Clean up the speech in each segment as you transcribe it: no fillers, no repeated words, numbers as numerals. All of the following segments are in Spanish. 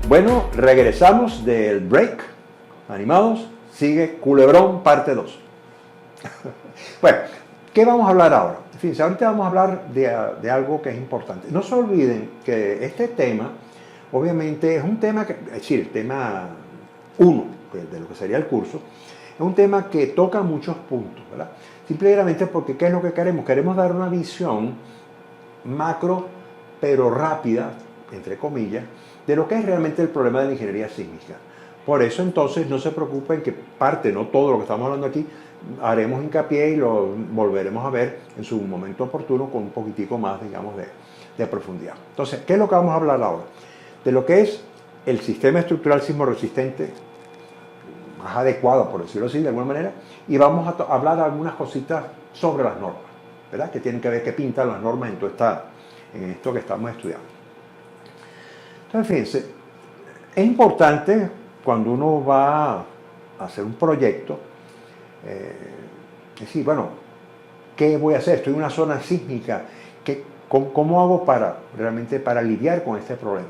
Bueno, regresamos del break, animados, sigue Culebrón parte 2. Bueno, ¿qué vamos a hablar ahora? Fíjense, ahorita vamos a hablar de algo que es importante. No se olviden que este tema, obviamente, es un tema que, es decir, el tema 1 de lo que sería el curso, es un tema que toca muchos puntos, ¿verdad? Simplemente porque, ¿qué es lo que queremos? Queremos dar una visión macro, pero rápida, entre comillas, de lo que es realmente el problema de la ingeniería sísmica. Por eso entonces no se preocupen que parte, no todo lo que estamos hablando aquí, haremos hincapié y lo volveremos a ver en su momento oportuno con un poquitico más, digamos, de profundidad. Entonces, ¿qué es lo que vamos a hablar ahora? De lo que es el sistema estructural sismo resistente más adecuado, por decirlo así, de alguna manera, y vamos a hablar algunas cositas sobre las normas, ¿verdad? Que tienen que ver, que pintan las normas en esto que estamos estudiando. Entonces, fíjense, es importante cuando uno va a hacer un proyecto, decir, bueno, ¿qué voy a hacer? Estoy en una zona sísmica, ¿cómo hago realmente para lidiar con este problema?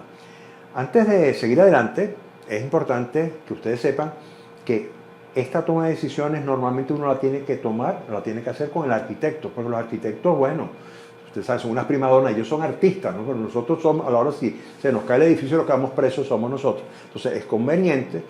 Antes de seguir adelante, es importante que ustedes sepan que esta toma de decisiones normalmente uno la tiene que tomar, la tiene que hacer con el arquitecto, porque los arquitectos, bueno, ustedes saben, son unas primadonas, ellos son artistas, ¿no? Pero nosotros somos, a la hora si se nos cae el edificio, los que quedamos presos somos nosotros. Entonces es conveniente,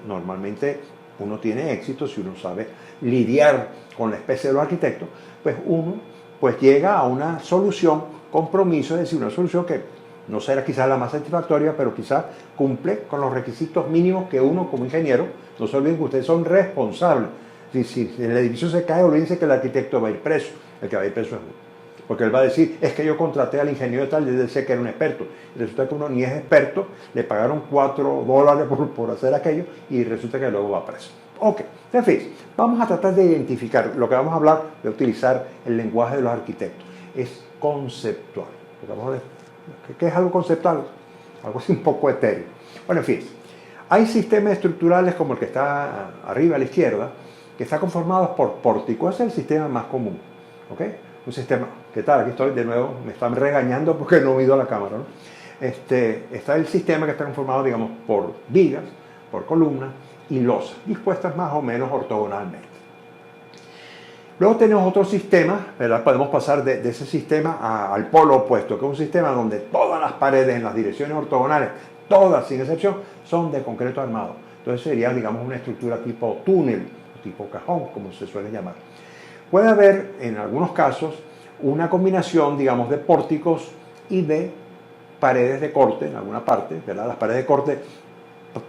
normalmente uno tiene éxito si uno sabe lidiar con la especie de los arquitectos, pues uno pues llega a una solución, compromiso, es decir, una solución que no será quizás la más satisfactoria, pero quizás cumple con los requisitos mínimos que uno como ingeniero, no se olviden que ustedes son responsables. Si el edificio se cae, olvídense que el arquitecto va a ir preso, el que va a ir preso es uno. Porque él va a decir, es que yo contraté al ingeniero de tal y él decía que era un experto. Y resulta que uno ni es experto, le pagaron $4 por hacer aquello y resulta que luego va preso. Ok, en fin, vamos a tratar de identificar, lo que vamos a hablar, de utilizar el lenguaje de los arquitectos. Es conceptual. Vamos a ver, ¿qué es algo conceptual? Algo así un poco etéreo. Bueno, en fin, hay sistemas estructurales como el que está arriba a la izquierda, que está conformado por pórticos. Ese es el sistema más común. ¿Ok? Un sistema, ¿qué tal? Aquí estoy de nuevo, me están regañando porque no he oído a la cámara, ¿no? Está el sistema que está conformado, digamos, por vigas, por columnas y losas, dispuestas más o menos ortogonalmente. Luego tenemos otro sistema, ¿verdad? Podemos pasar de ese sistema al polo opuesto, que es un sistema donde todas las paredes en las direcciones ortogonales, todas sin excepción, son de concreto armado. Entonces sería, digamos, una estructura tipo túnel, tipo cajón, como se suele llamar. Puede haber, en algunos casos, una combinación, digamos, de pórticos y de paredes de corte, en alguna parte, ¿verdad? Las paredes de corte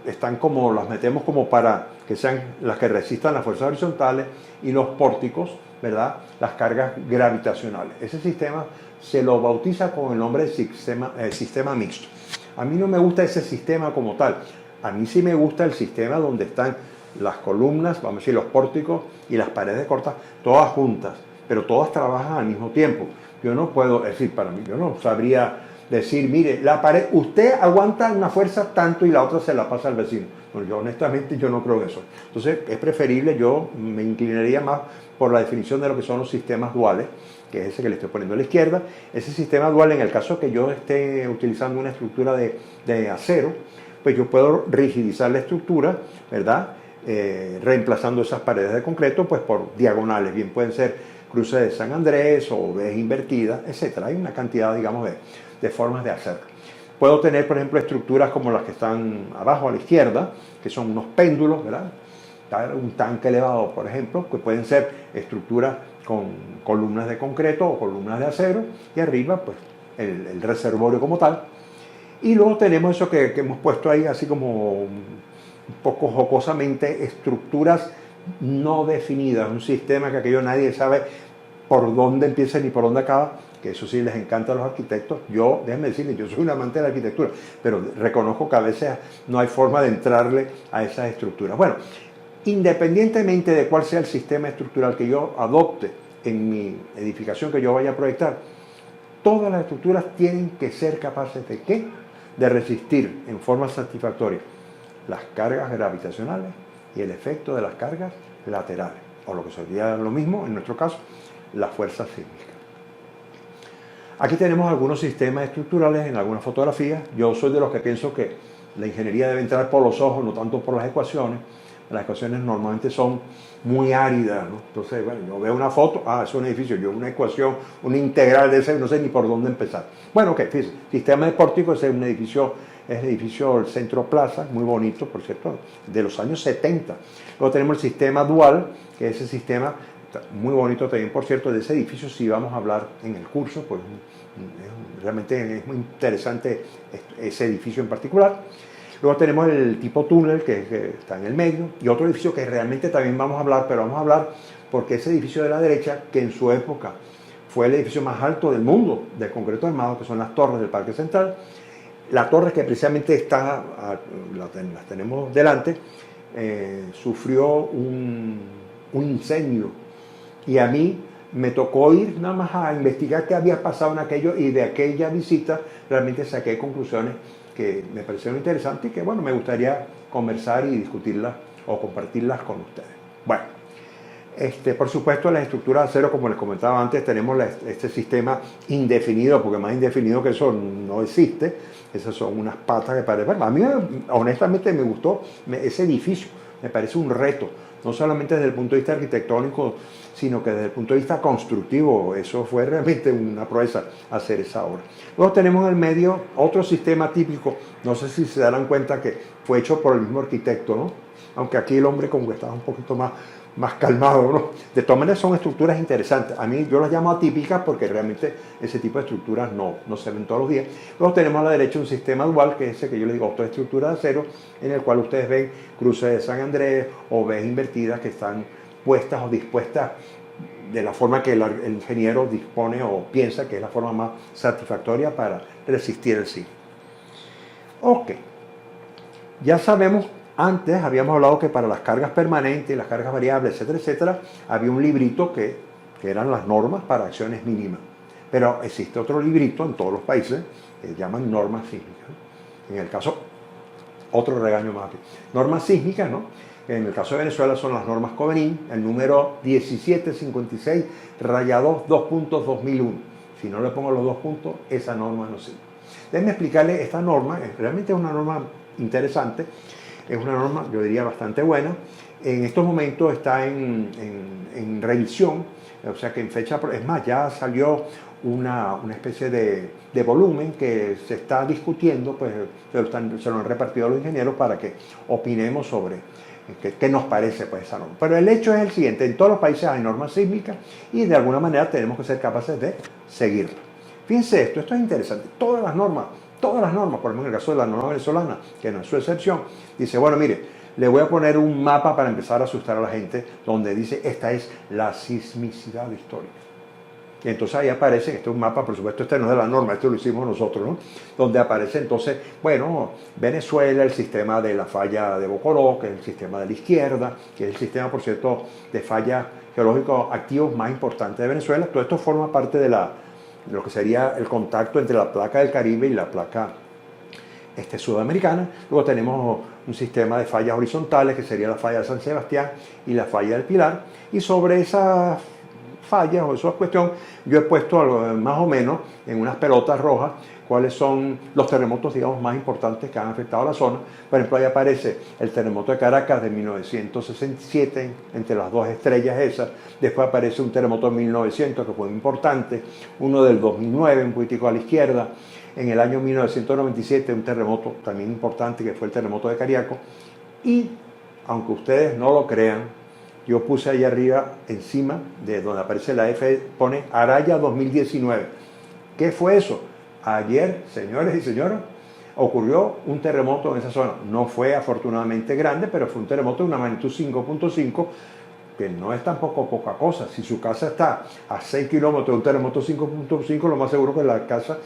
están como, las metemos como para que sean las que resistan las fuerzas horizontales, y los pórticos, ¿verdad? Las cargas gravitacionales. Ese sistema se lo bautiza con el nombre de sistema mixto. A mí no me gusta ese sistema como tal. A mí sí me gusta el sistema donde están las columnas, vamos a decir, los pórticos y las paredes cortas, todas juntas, pero todas trabajan al mismo tiempo. Yo no puedo decir, para mí, yo no sabría decir, mire, la pared, usted aguanta una fuerza tanto y la otra se la pasa al vecino. Bueno, yo honestamente yo no creo en eso. Entonces es preferible, yo me inclinaría más por la definición de lo que son los sistemas duales, que es ese que le estoy poniendo a la izquierda. Ese sistema dual, en el caso que yo esté utilizando una estructura de acero, pues yo puedo rigidizar la estructura, ¿verdad? Reemplazando esas paredes de concreto pues por diagonales, bien pueden ser cruces de San Andrés o V invertidas, etc. Hay una cantidad, digamos, de formas de hacerlo. Puedo tener, por ejemplo, estructuras como las que están abajo a la izquierda, que son unos péndulos, ¿verdad? Un tanque elevado, por ejemplo, que pueden ser estructuras con columnas de concreto o columnas de acero, y arriba pues el reservorio como tal. Y luego tenemos eso que hemos puesto ahí así como un poco jocosamente, estructuras no definidas, un sistema que aquello nadie sabe por dónde empieza ni por dónde acaba, que eso sí les encanta a los arquitectos. Yo, déjenme decirles, yo soy un amante de la arquitectura, pero reconozco que a veces no hay forma de entrarle a esas estructuras. Bueno, independientemente de cuál sea el sistema estructural que yo adopte en mi edificación que yo vaya a proyectar, todas las estructuras tienen que ser capaces de ¿qué? De resistir en forma satisfactoria las cargas gravitacionales y el efecto de las cargas laterales, o lo que sería lo mismo en nuestro caso, las fuerzas sísmicas. Aquí tenemos algunos sistemas estructurales en algunas fotografías. Yo soy de los que pienso que la ingeniería debe entrar por los ojos, no tanto por las ecuaciones. Las ecuaciones normalmente son muy áridas, ¿no? Entonces, bueno, yo veo una foto, es un edificio, yo una ecuación, una integral de ese, no sé ni por dónde empezar. Bueno, ok, fíjense, sistema de pórtico es un edificio, es el edificio del Centro Plaza, muy bonito, por cierto, de los años 70. Luego tenemos el sistema dual, que es ese sistema muy bonito también, por cierto, de ese edificio sí vamos a hablar en el curso, pues realmente es muy interesante ese edificio en particular. Luego tenemos el tipo túnel que está en el medio y otro edificio que realmente también vamos a hablar, pero vamos a hablar porque ese edificio de la derecha, que en su época fue el edificio más alto del mundo de concreto armado, que son las torres del Parque Central, la torre que precisamente las tenemos delante, sufrió un incendio y a mí me tocó ir nada más a investigar qué había pasado en aquello y de aquella visita realmente saqué conclusiones que me parecieron interesantes y que, bueno, me gustaría conversar y discutirlas o compartirlas con ustedes. Bueno, por supuesto, las estructuras de acero, como les comentaba antes, tenemos este sistema indefinido, porque más indefinido que eso no existe. Esas son unas patas que parecen... A mí, honestamente, me gustó ese edificio, me parece un reto, no solamente desde el punto de vista arquitectónico, sino que desde el punto de vista constructivo. Eso fue realmente una proeza hacer esa obra. Luego tenemos en el medio otro sistema típico, no sé si se darán cuenta que fue hecho por el mismo arquitecto, ¿no? Aunque aquí el hombre como que estaba un poquito más calmado, ¿no? De todas maneras son estructuras interesantes. A mí yo las llamo atípicas porque realmente ese tipo de estructuras no se ven todos los días. Luego tenemos a la derecha un sistema dual, que es ese que yo le digo otra estructura de acero, en el cual ustedes ven cruces de San Andrés o ves invertidas que están puestas o dispuestas de la forma que el ingeniero dispone o piensa que es la forma más satisfactoria para resistir el sismo. Ok, ya sabemos, antes habíamos hablado que para las cargas permanentes, las cargas variables, etcétera, etcétera, había un librito que eran las normas para acciones mínimas. Pero existe otro librito en todos los países que llaman normas sísmicas. En el caso, otro regaño más aquí. Normas sísmicas, ¿no? En el caso de Venezuela son las normas Covenin, el número 1756-2.2001. Si no le pongo los 2 puntos, esa norma no sirve. Déjenme explicarle esta norma, realmente es una norma interesante, es una norma, yo diría, bastante buena. En estos momentos está en revisión, o sea que en fecha, es más, ya salió una especie de volumen que se está discutiendo, pues se lo han repartido a los ingenieros para que opinemos sobre qué nos parece pues esa norma. Pero el hecho es el siguiente, en todos los países hay normas sísmicas y de alguna manera tenemos que ser capaces de seguirlas. Fíjense esto es interesante, todas las normas, por ejemplo en el caso de la norma venezolana, que no es su excepción, dice, bueno, mire, le voy a poner un mapa para empezar a asustar a la gente, donde dice, esta es la sismicidad histórica. Y entonces ahí aparece, este es un mapa, por supuesto, este no es de la norma, esto lo hicimos nosotros, ¿no? Donde aparece entonces, bueno, Venezuela, el sistema de la falla de Bocoró, que es el sistema de la izquierda, que es el sistema, por cierto, de fallas geológicos activos más importante de Venezuela. Todo esto forma parte de lo que sería el contacto entre la placa del Caribe y la placa sudamericana. Luego tenemos un sistema de fallas horizontales, que sería la falla de San Sebastián y la falla del Pilar. Y sobre esas fallas o esa cuestión, yo he puesto más o menos en unas pelotas rojas cuáles son los terremotos, digamos, más importantes que han afectado a la zona. Por ejemplo, ahí aparece el terremoto de Caracas de 1967, entre las dos estrellas esas. Después aparece un terremoto de 1900, que fue muy importante. Uno del 2009, un poquitico a la izquierda. En el año 1997, un terremoto también importante, que fue el terremoto de Cariaco. Y, aunque ustedes no lo crean, yo puse ahí arriba, encima de donde aparece la F, pone Araya 2019. ¿Qué fue eso? Ayer, señores y señoras, ocurrió un terremoto en esa zona. No fue afortunadamente grande, pero fue un terremoto de una magnitud 5.5 que no es tampoco poca cosa. Si su casa está a 6 kilómetros de un terremoto 5.5, lo más seguro es que la casa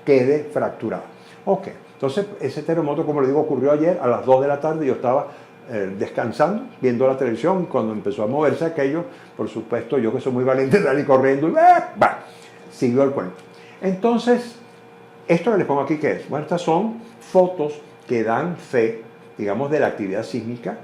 quede fracturada. Ok, entonces ese terremoto, como le digo, ocurrió ayer a las 2 de la tarde. Yo estaba descansando, viendo la televisión, y cuando empezó a moverse aquello, por supuesto, yo que soy muy valiente, salí corriendo y siguió el cuento. Entonces, esto que les pongo aquí, ¿qué es? Bueno, estas son fotos que dan fe, digamos, de la actividad sísmica,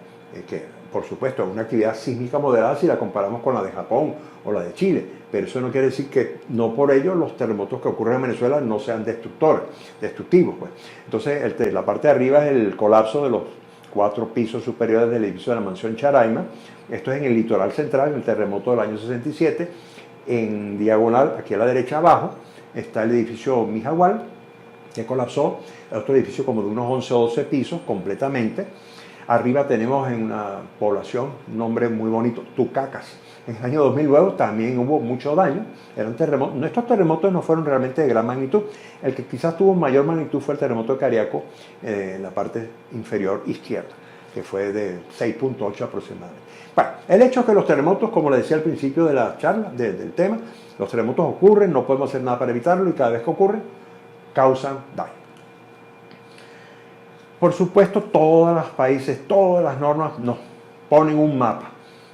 que por supuesto es una actividad sísmica moderada si la comparamos con la de Japón o la de Chile, pero eso no quiere decir que no por ello los terremotos que ocurren en Venezuela no sean destructivos. Pues. Entonces, la parte de arriba es el colapso de los 4 pisos superiores del edificio de la mansión Charaima. Esto es en el litoral central, en el terremoto del año 67. En diagonal, aquí a la derecha abajo, está el edificio Mijagual, que colapsó, otro edificio como de unos 11 o 12 pisos completamente. Arriba tenemos en una población, un nombre muy bonito, Tucacas. En el año 2009 también hubo mucho daño, eran terremotos. Estos terremotos no fueron realmente de gran magnitud. El que quizás tuvo mayor magnitud fue el terremoto de Cariaco, en la parte inferior izquierda, que fue de 6.8 aproximadamente. Bueno, el hecho es que los terremotos, como le decía al principio de la charla, del tema, los terremotos ocurren, no podemos hacer nada para evitarlo y cada vez que ocurren, causan daño. Por supuesto, todos los países, todas las normas nos ponen un mapa.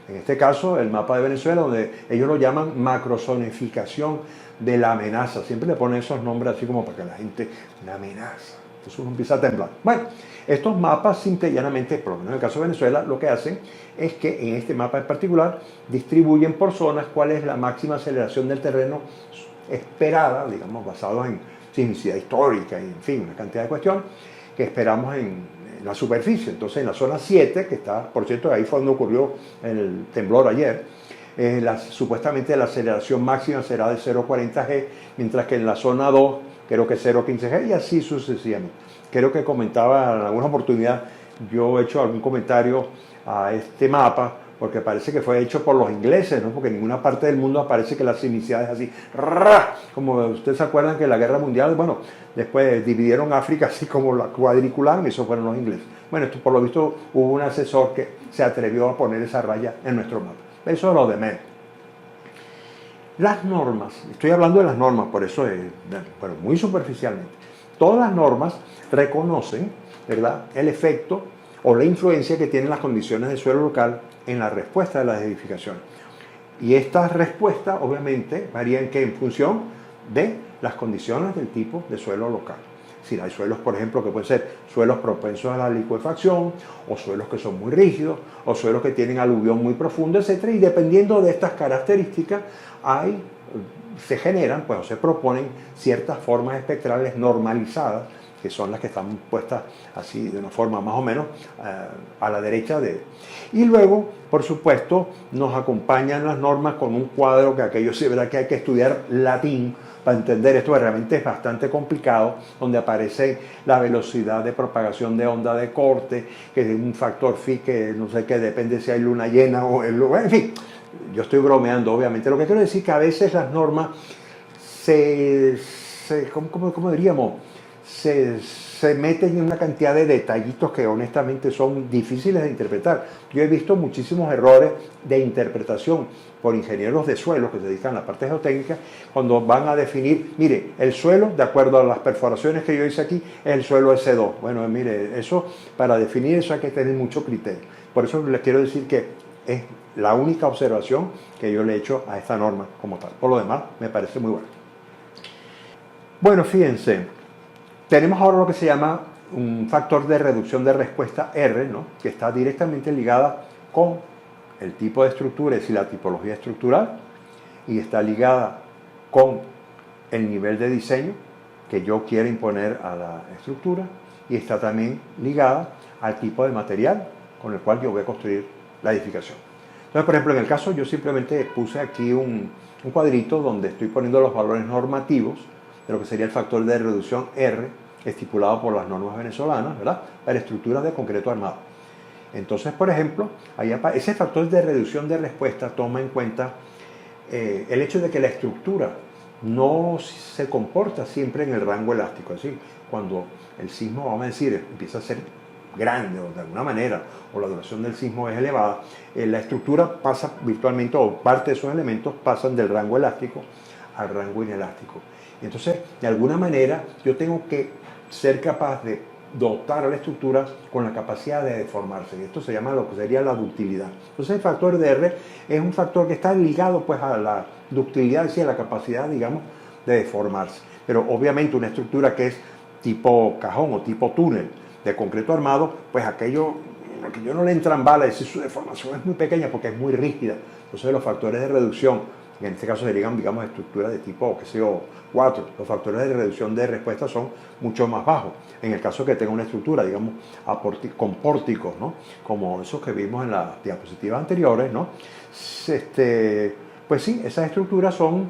En este caso, el mapa de Venezuela, donde ellos lo llaman macrozonificación de la amenaza. Siempre le ponen esos nombres así como para que la gente, una amenaza. Entonces uno empieza a temblar. Bueno, estos mapas simple y llanamente, por lo menos en el caso de Venezuela, lo que hacen es que en este mapa en particular distribuyen por zonas cuál es la máxima aceleración del terreno esperada, digamos, basado en sismicidad histórica y en fin, una cantidad de cuestiones que esperamos en la superficie. Entonces en la zona 7, que está, por cierto, ahí fue donde ocurrió el temblor ayer, supuestamente la aceleración máxima será de 0,40 G, mientras que en la zona 2 creo que 0,15 G y así sucesivamente. Creo que comentaba en alguna oportunidad, yo he hecho algún comentario a este mapa, porque parece que fue hecho por los ingleses, ¿no? Porque en ninguna parte del mundo aparece que la sismicidad es así, como ustedes se acuerdan que en la guerra mundial, bueno, después dividieron África así como la cuadricularon y eso fueron los ingleses. Bueno, esto por lo visto hubo un asesor que se atrevió a poner esa raya en nuestro mapa. Eso es lo de menos. Las normas, estoy hablando de las normas, por eso bueno, muy superficialmente. Todas las normas reconocen, ¿verdad?, el efecto o la influencia que tienen las condiciones del suelo local en la respuesta de las edificaciones. Y estas respuestas obviamente varían en función de las condiciones del tipo de suelo local. Si hay suelos, por ejemplo, que pueden ser suelos propensos a la licuefacción, o suelos que son muy rígidos, o suelos que tienen aluvión muy profunda, etc. Y dependiendo de estas características, se generan, pues, o se proponen ciertas formas espectrales normalizadas, que son las que están puestas así de una forma más o menos a la derecha de... Y luego, por supuesto, nos acompañan las normas con un cuadro que aquello sí, verdad que hay que estudiar latín para entender esto, que realmente es bastante complicado, donde aparece la velocidad de propagación de onda de corte, que es un factor phi que no sé qué, depende si hay luna llena o el lugar, en fin, yo estoy bromeando obviamente. Lo que quiero decir es que a veces las normas ¿cómo diríamos? Se meten en una cantidad de detallitos que honestamente son difíciles de interpretar. Yo he visto muchísimos errores de interpretación por ingenieros de suelos que se dedican a la parte geotécnica cuando van a definir, mire, el suelo, de acuerdo a las perforaciones que yo hice aquí, es el suelo S2. Bueno, mire, eso, para definir eso hay que tener mucho criterio. Por eso les quiero decir que es la única observación que yo le he hecho a esta norma como tal. Por lo demás, me parece muy bueno. Bueno, fíjense, tenemos ahora lo que se llama un factor de reducción de respuesta R, ¿no?, que está directamente ligada con el tipo de estructura, es decir, la tipología estructural, y está ligada con el nivel de diseño que yo quiero imponer a la estructura, y está también ligada al tipo de material con el cual yo voy a construir la edificación. Entonces, por ejemplo, en el caso yo simplemente puse aquí un cuadrito donde estoy poniendo los valores normativos de lo que sería el factor de reducción R, estipulado por las normas venezolanas, ¿verdad?, para estructuras de concreto armado. Entonces, por ejemplo, ese factor de reducción de respuesta toma en cuenta el hecho de que la estructura no se comporta siempre en el rango elástico. Es decir, cuando el sismo, vamos a decir, empieza a ser grande o de alguna manera, o la duración del sismo es elevada, la estructura pasa virtualmente, o parte de esos elementos pasan del rango elástico al rango inelástico. Entonces, de alguna manera, yo tengo que ser capaz de dotar a la estructura con la capacidad de deformarse. Y esto se llama lo que sería la ductilidad. Entonces, el factor de R es un factor que está ligado pues, a la ductilidad, es decir, a la capacidad, digamos, de deformarse. Pero obviamente una estructura que es tipo cajón o tipo túnel de concreto armado, pues aquello que yo no le entran balas, es decir, su deformación es muy pequeña porque es muy rígida. Entonces los factores de reducción, en este caso serían, digamos, estructuras de tipo, qué sé yo, 4, los factores de reducción de respuesta son mucho más bajos. En el caso que tenga una estructura, digamos, con pórticos, ¿no? Como esos que vimos en las diapositivas anteriores, ¿no? Pues sí, esas estructuras son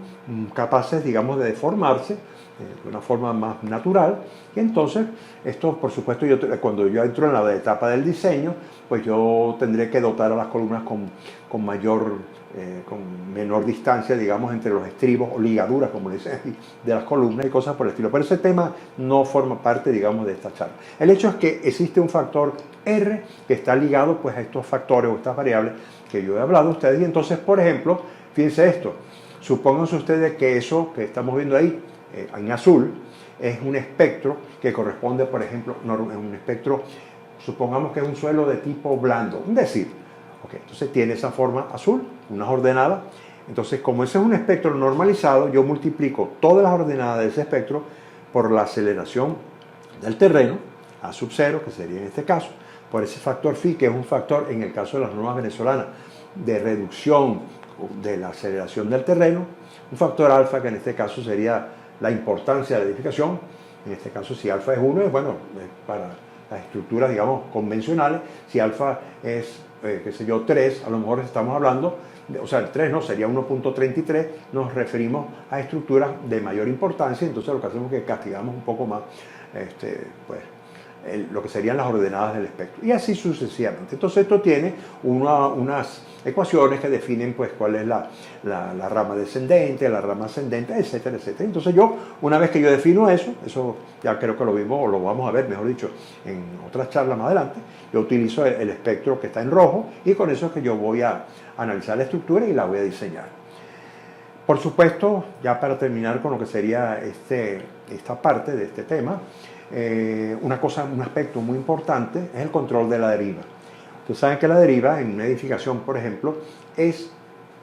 capaces, digamos, de deformarse de una forma más natural, y entonces esto, por supuesto, cuando yo entro en la etapa del diseño, pues yo tendré que dotar a las columnas con menor distancia, digamos, entre los estribos o ligaduras, como dicen aquí, de las columnas y cosas por el estilo. Pero ese tema no forma parte, digamos, de esta charla. El hecho es que existe un factor R que está ligado pues a estos factores o estas variables que yo he hablado a ustedes, y entonces, por ejemplo, fíjense esto, supónganse ustedes que eso que estamos viendo ahí en azul es un espectro que corresponde, por ejemplo, un espectro, supongamos que es un suelo de tipo blando, es decir, entonces tiene esa forma azul, unas ordenadas. Entonces, como ese es un espectro normalizado, yo multiplico todas las ordenadas de ese espectro por la aceleración del terreno, A sub 0, que sería en este caso, por ese factor phi, que es un factor, en el caso de las normas venezolanas, de reducción de la aceleración del terreno, un factor alfa, que en este caso sería la importancia de la edificación. En este caso, si alfa es 1, es bueno, para las estructuras, digamos, convencionales. Si alfa es, qué sé yo, 3, a lo mejor estamos hablando, o sea, el 3 no, sería 1.33, nos referimos a estructuras de mayor importancia, entonces lo que hacemos es que castigamos un poco más, pues, lo que serían las ordenadas del espectro, y así sucesivamente. Entonces esto tiene unas ecuaciones que definen pues cuál es la rama descendente, la rama ascendente, etcétera, etcétera. Entonces yo, una vez que yo defino eso ya creo que lo vimos, o lo vamos a ver, mejor dicho, en otras charlas más adelante, yo utilizo el espectro que está en rojo, y con eso es que yo voy a analizar la estructura y la voy a diseñar. Por supuesto, ya para terminar con lo que sería esta parte de este tema, un aspecto muy importante es el control de la deriva. Ustedes saben que la deriva en una edificación, por ejemplo, es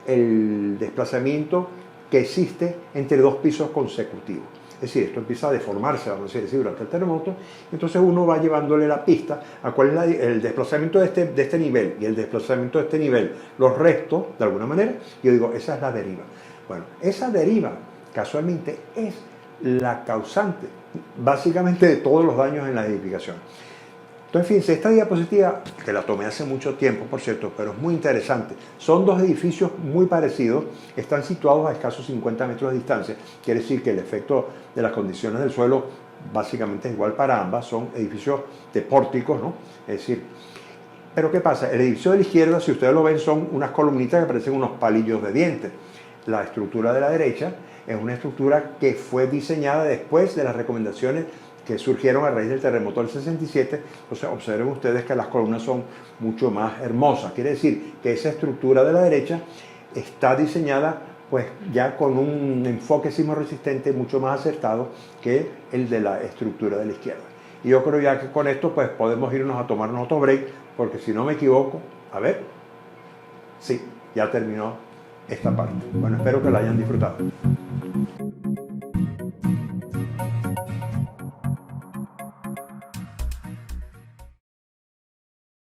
el desplazamiento que existe entre dos pisos consecutivos. Es decir, esto empieza a deformarse, vamos a decir, durante el terremoto, entonces uno va llevándole la pista a cuál es el desplazamiento de este nivel y el desplazamiento de este nivel, los restos, de alguna manera, y yo digo, esa es la deriva. Bueno, esa deriva, casualmente, es la causante, básicamente, de todos los daños en la edificación. Entonces, fíjense, esta diapositiva, que la tomé hace mucho tiempo, por cierto, pero es muy interesante. Son dos edificios muy parecidos, están situados a escasos 50 metros de distancia. Quiere decir que el efecto de las condiciones del suelo básicamente es igual para ambas, son edificios de pórticos, ¿no? Es decir, pero ¿qué pasa? El edificio de la izquierda, si ustedes lo ven, son unas columnitas que parecen unos palillos de dientes. La estructura de la derecha es una estructura que fue diseñada después de las recomendaciones que surgieron a raíz del terremoto del 67, entonces observen ustedes que las columnas son mucho más hermosas. Quiere decir que esa estructura de la derecha está diseñada pues ya con un enfoque sismorresistente mucho más acertado que el de la estructura de la izquierda. Y yo creo ya que con esto pues podemos irnos a tomarnos otro break, porque si no me equivoco, a ver, sí, ya terminó esta parte. Bueno, espero que la hayan disfrutado.